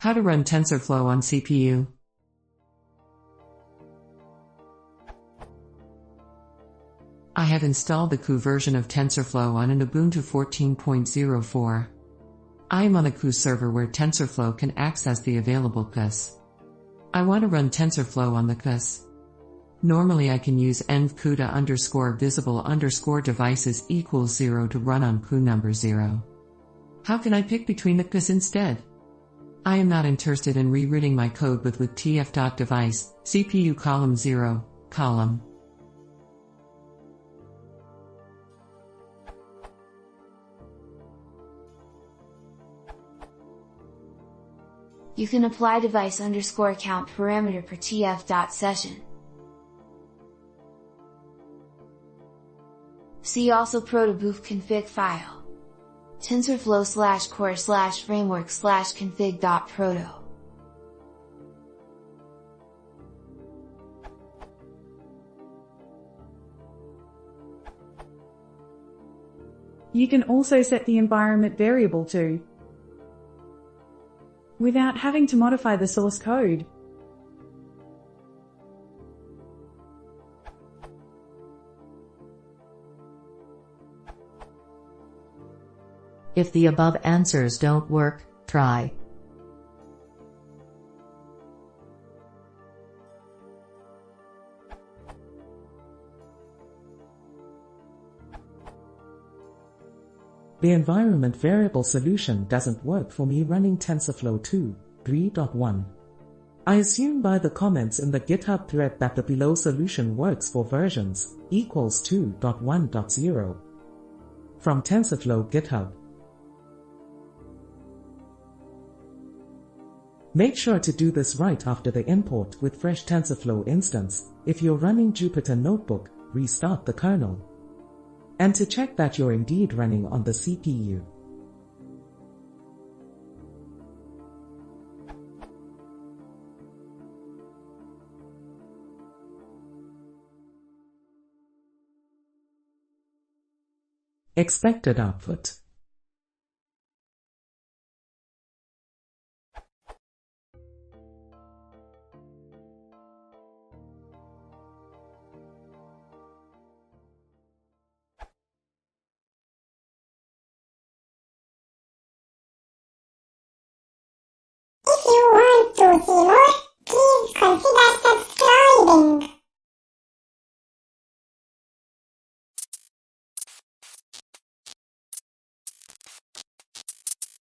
How to run Tensorflow on CPU. I have installed the CU version of Tensorflow on an Ubuntu 14.04. I am on a CU server where Tensorflow can access the available CUs. I want to run Tensorflow on the CUs. Normally I can use env_CUDA_visible_devices equals 0 to run on CU number 0. How can I pick between the CUs instead? I am not interested in rerouting my code with tf.device, CPU column 0, column. You can apply device_count parameter per tf.session. See also protobuf config file. tensorflow/core/framework/config.proto. You can also set the environment variable to, without having to modify the source code. If the above answers don't work, try The environment variable solution doesn't work for me running TensorFlow 2.3.1. I assume by the comments in the GitHub thread that the below solution works for versions equals 2.1.0. From TensorFlow GitHub. Make sure to do this right after the import with fresh TensorFlow instance. If you're running Jupyter Notebook, restart the kernel. And to check that you're indeed running on the CPU. Expected output. If you want to see more, please consider subscribing.